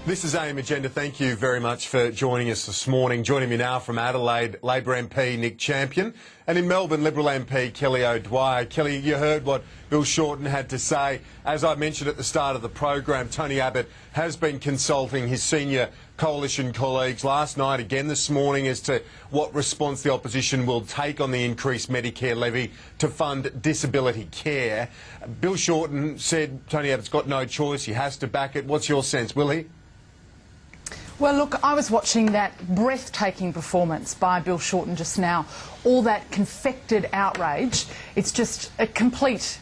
This is AM Agenda. Thank you very much for joining us this morning. Joining me now from Adelaide, Labor MP Nick Champion, and in Melbourne, Liberal MP Kelly O'Dwyer. Kelly, you heard what Bill Shorten had to say. As I mentioned at the start of the program, Tony Abbott has been consulting his senior coalition colleagues last night, again this morning, as to what response the opposition will take on the increased Medicare levy to fund disability care. Bill Shorten said Tony Abbott's got no choice, he has to back it. What's your sense? Will he? Well, look, I was watching that breathtaking performance by Bill Shorten just now. All that confected outrage. It's just a complete,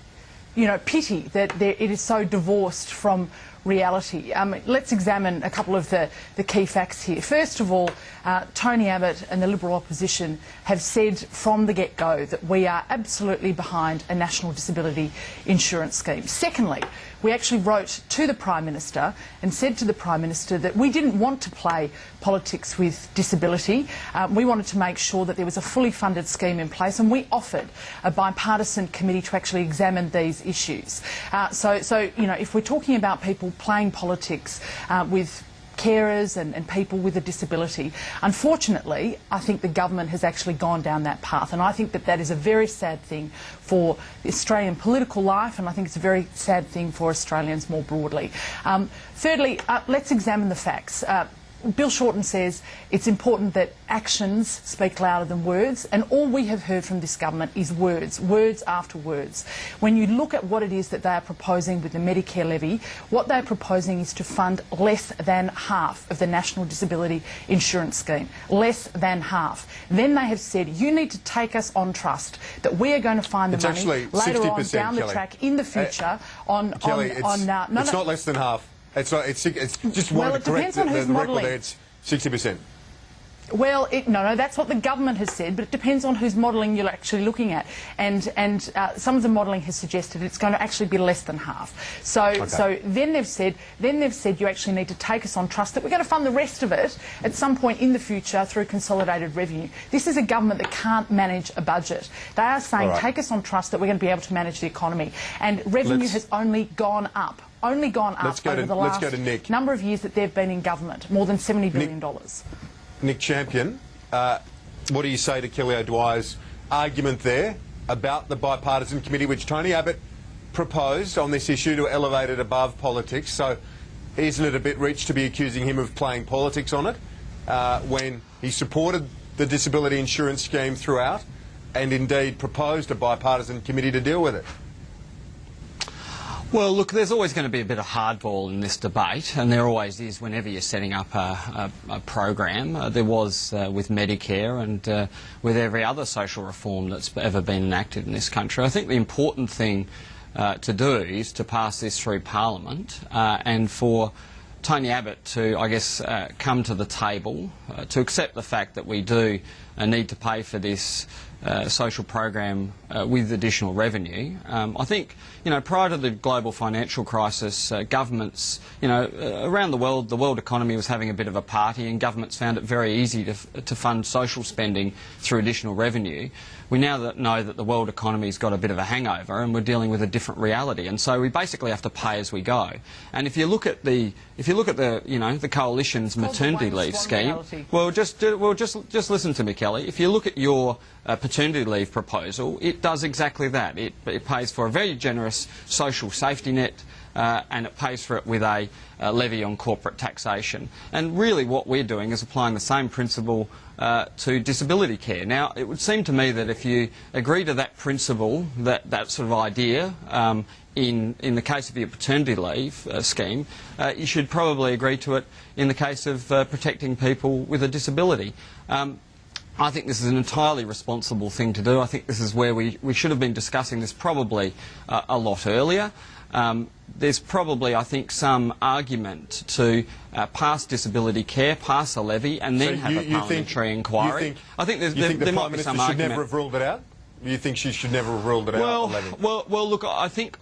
pity that it is so divorced from reality. Let's examine a couple of the key facts here. First of all, Tony Abbott and the Liberal opposition have said from the get-go that we are absolutely behind a national disability insurance scheme. Secondly, we actually wrote to the Prime Minister and said to the Prime Minister that we didn't want to play politics with disability. We wanted to make sure that there was a fully funded scheme in place, and we offered a bipartisan committee to actually examine these issues. So if we're talking about people playing politics with carers and people with a disability, unfortunately, I think the government has actually gone down that path, and I think that is a very sad thing for Australian political life, and I think it's a very sad thing for Australians more broadly. Thirdly, let's examine the facts. Bill Shorten says it's important that actions speak louder than words, and all we have heard from this government is words, words after words. When you look at what it is that they are proposing with the Medicare levy, what they're proposing is to fund less than half of the National Disability Insurance Scheme. Less than half. Then they have said, you need to take us on trust that we are going to find the money later on down the track in the future it's not less than half. It's just one to correct the record there. It's 60%. Well, no, that's what the government has said, but it depends on whose modelling you're actually looking at. And some of the modelling has suggested it's going to actually be less than half. So then they've said you actually need to take us on trust that we're going to fund the rest of it at some point in the future through consolidated revenue. This is a government that can't manage a budget. They are saying take us on trust that we're going to be able to manage the economy. And revenue has only gone up. Over the last number of years that they've been in government, more than $70 billion. Nick Champion, what do you say to Kelly O'Dwyer's argument there about the bipartisan committee which Tony Abbott proposed on this issue to elevate it above politics? So isn't it a bit rich to be accusing him of playing politics on it when he supported the disability insurance scheme throughout and indeed proposed a bipartisan committee to deal with it? Well, look, there's always going to be a bit of hardball in this debate, and there always is whenever you're setting up a program. There was with Medicare and with every other social reform that's ever been enacted in this country. I think the important thing to do is to pass this through Parliament and for Tony Abbott to, I guess, come to the table, to accept the fact that we do need to pay for this social program with additional revenue. I think, prior to the global financial crisis, governments, around the world economy was having a bit of a party, and governments found it very easy to fund social spending through additional revenue. We now know that the world economy's got a bit of a hangover, and we're dealing with a different reality, and so we basically have to pay as we go. And if you look at the the coalition's maternity leave scheme, just listen to me, Kelly. If you look at your paternity leave proposal, it does exactly that. It pays for a very generous social safety net, and it pays for it with a levy on corporate taxation. And really what we're doing is applying the same principle to disability care. Now, it would seem to me that if you agree to that principle, that sort of idea, in the case of your paternity leave scheme, you should probably agree to it in the case of protecting people with a disability. I think this is an entirely responsible thing to do. I think this is where we should have been discussing this probably a lot earlier. There's probably, I think, some argument to pass disability care, pass a levy, and then have a parliamentary inquiry. I think there might be some argument. Should never have ruled it out? You think she should never have ruled it out? Well, look, I think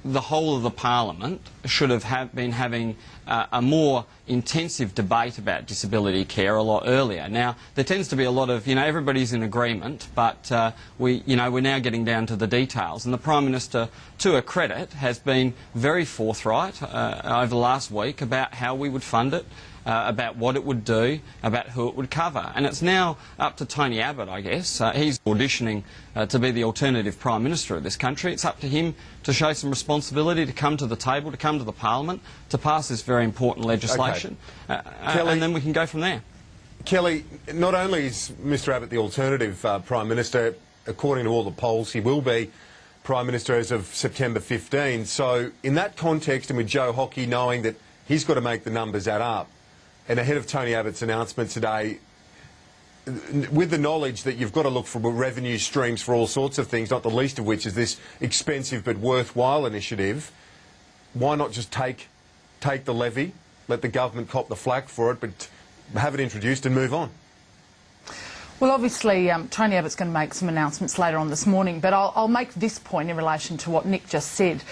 the whole of the Parliament should have been having a more intensive debate about disability care a lot earlier. Now, there tends to be a lot of, everybody's in agreement, but we're now getting down to the details. And the Prime Minister, to her credit, has been very forthright over the last week about how we would fund it, about what it would do, about who it would cover. And it's now up to Tony Abbott, I guess. He's auditioning to be the alternative Prime Minister of this country. It's up to him to show some responsibility, to come to the table, to come to the Parliament, to pass this very important legislation. Kelly, and then we can go from there. Kelly, not only is Mr Abbott the alternative Prime Minister, according to all the polls, he will be Prime Minister as of September 15. So in that context, and with Joe Hockey knowing that he's got to make the numbers add up, and ahead of Tony Abbott's announcement today, with the knowledge that you've got to look for revenue streams for all sorts of things, not the least of which is this expensive but worthwhile initiative, why not just take the levy, let the government cop the flak for it, but have it introduced and move on? Well, obviously, Tony Abbott's going to make some announcements later on this morning, but I'll make this point in relation to what Nick just said.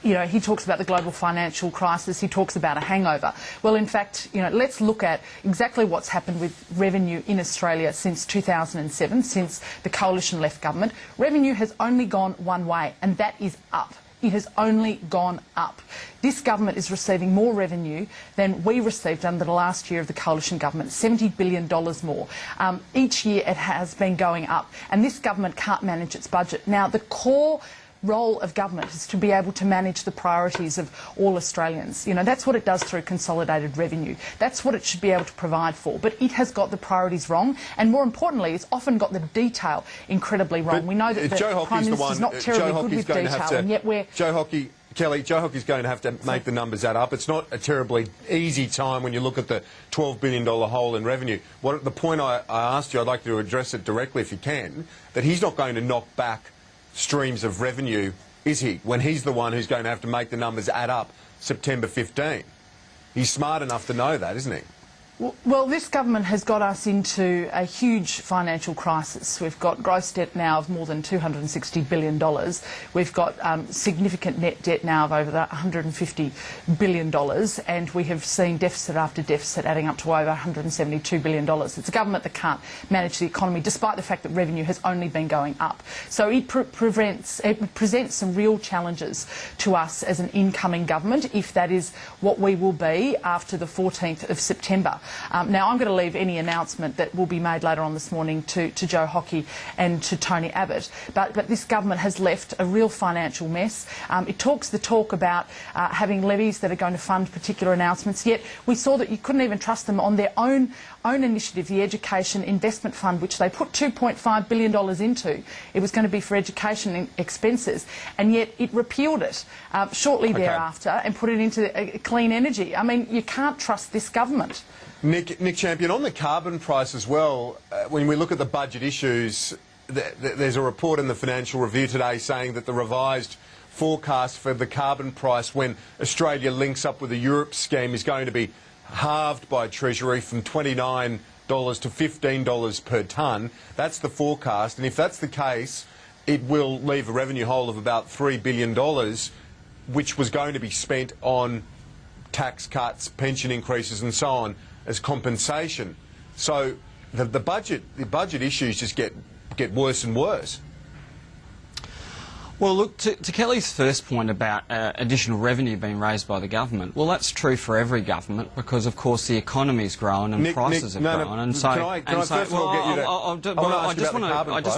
He talks about the global financial crisis, he talks about a hangover. Well, in fact, let's look at exactly what's happened with revenue in Australia since 2007, since the coalition-left government. Revenue has only gone one way, and that is up. It has only gone up. This government is receiving more revenue than we received under the last year of the coalition government, $70 billion more. Each year it has been going up, and this government can't manage its budget. Now, the core role of government is to be able to manage the priorities of all Australians. That's what it does through consolidated revenue. That's what it should be able to provide for. But it has got the priorities wrong, and more importantly, it's often got the detail incredibly wrong. But we know that the Prime Minister's not terribly good with detail, and yet we're... Joe Hockey's going to have to make the numbers add up. It's not a terribly easy time when you look at the $12 billion hole in revenue. The point I asked you, I'd like you to address it directly if you can, that he's not going to knock back streams of revenue, is he, when he's the one who's going to have to make the numbers add up September 15? He's smart enough to know that, isn't he? Well, this government has got us into a huge financial crisis. We've got gross debt now of more than $260 billion. We've got significant net debt now of over $150 billion, and we have seen deficit after deficit adding up to over $172 billion. It's a government that can't manage the economy, despite the fact that revenue has only been going up. So it presents some real challenges to us as an incoming government, if that is what we will be after the 14th of September. Now, I'm going to leave any announcement that will be made later on this morning to Joe Hockey and to Tony Abbott. But this government has left a real financial mess. It talks the talk about having levies that are going to fund particular announcements, yet we saw that you couldn't even trust them on their own initiative, the Education Investment Fund, which they put $2.5 billion into. It was going to be for education expenses, and yet it repealed it shortly thereafter and put it into clean energy. I mean, you can't trust this government. Nick Champion, on the carbon price as well, when we look at the budget issues, there's a report in the Financial Review today saying that the revised forecast for the carbon price when Australia links up with the Europe scheme is going to be halved by Treasury from $29 to $15 per tonne. That's the forecast, and if that's the case, it will leave a revenue hole of about $3 billion, which was going to be spent on tax cuts, pension increases and so on as compensation. So the budget issues just get worse and worse. Well, look, to Kelly's first point about additional revenue being raised by the government, well, that's true for every government because, of course, the economy's grown and prices have grown. And so, I just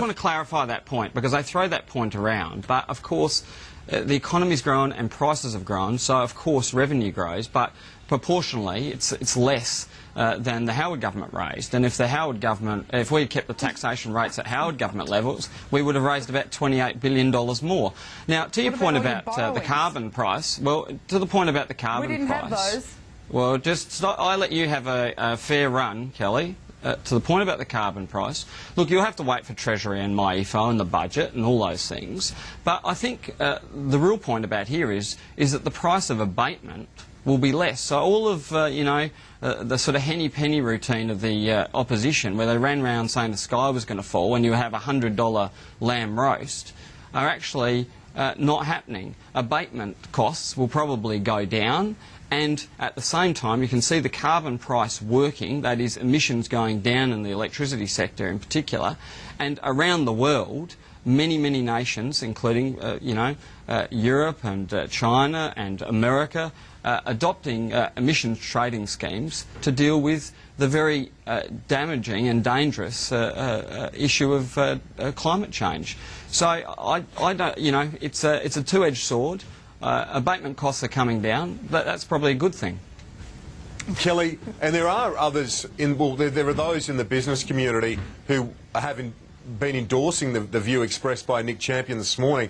want to clarify that point because I throw that point around. But, of course, the economy's grown and prices have grown, so, of course, revenue grows, but proportionally it's less than the Howard government raised. And if the Howard government, if we had kept the taxation rates at Howard government levels, we would have raised about $28 billion more. Now, to your point about the carbon price, well, to the point about the carbon price... We didn't have those. Well, I let you have a fair run, Kelly. To the point about the carbon price, look, you'll have to wait for Treasury and MyEFO and the budget and all those things. But I think the real point about here is that the price of abatement will be less. So all of, the sort of henny-penny routine of the opposition, where they ran around saying the sky was going to fall and you have a $100 lamb roast, are actually not happening. Abatement costs will probably go down, and at the same time you can see the carbon price working, that is emissions going down in the electricity sector in particular, and around the world many nations, including Europe and China and America, adopting emissions trading schemes to deal with the very damaging and dangerous issue of climate change. So I don't, it's a two-edged sword. Abatement costs are coming down, but that's probably a good thing. Kelly, and there are others there are those in the business community who have been endorsing the view expressed by Nick Champion this morning.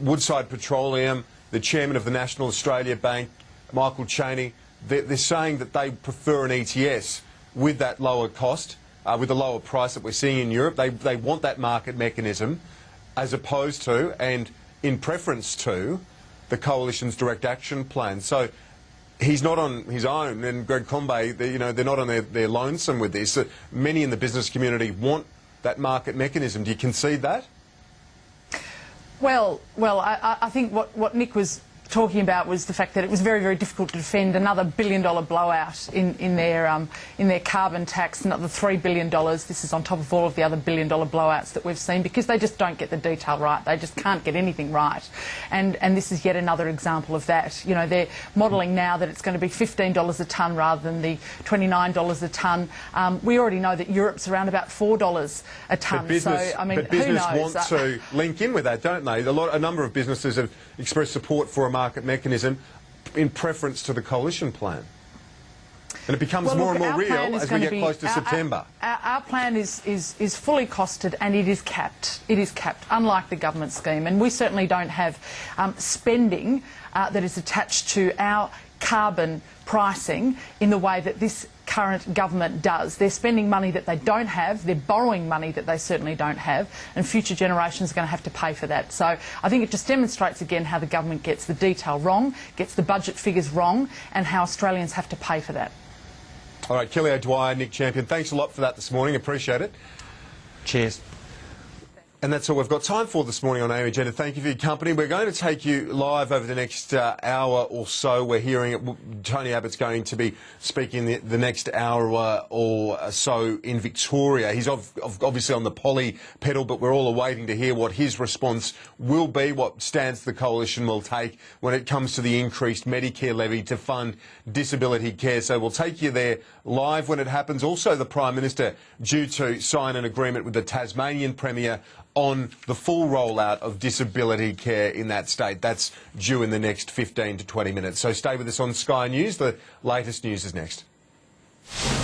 Woodside Petroleum, the chairman of the National Australia Bank, Michael Chaney, they're saying that they prefer an ETS with that lower cost, with the lower price that we're seeing in Europe. They want that market mechanism as opposed to, and in preference to, the Coalition's direct action plan. So he's not on his own, and Greg Combet, they're not on their lonesome with this. Many in the business community want that market mechanism. Do you concede that? Well, I think what Nick was talking about was the fact that it was very difficult to defend another $1 billion blowout in their carbon tax, another $3 billion. This is on top of all of the other $1 billion blowouts that we've seen, because they just don't get the detail right. They just can't get anything right, and this is yet another example of that. They're modelling now that it's going to be $15 a tonne rather than the $29 a tonne. We already know that Europe's around about $4 a tonne. But business want to link in with that, don't they? A number of businesses have expressed support for a market mechanism in preference to the Coalition plan. And it becomes more and more real as we get close to September. Our plan is fully costed, and it is capped. It is capped, unlike the government scheme. And we certainly don't have spending that is attached to our carbon pricing in the way that this current government does. They're spending money that they don't have, they're borrowing money that they certainly don't have, and future generations are going to have to pay for that. So I think it just demonstrates again how the government gets the detail wrong, gets the budget figures wrong, and how Australians have to pay for that. All right, Kelly O'Dwyer, Nick Champion, thanks a lot for that this morning. Appreciate it. Cheers. And that's all we've got time for this morning on AM Agenda. Thank you for your company. We're going to take you live over the next hour or so. We're hearing Tony Abbott's going to be speaking the next hour or so in Victoria. He's obviously on the poly pedal, but we're all awaiting to hear what his response will be, what stance the Coalition will take when it comes to the increased Medicare levy to fund disability care. So we'll take you there live when it happens. Also, the Prime Minister due to sign an agreement with the Tasmanian Premier on the full rollout of disability care in that state. That's due in the next 15 to 20 minutes. So stay with us on Sky News. The latest news is next.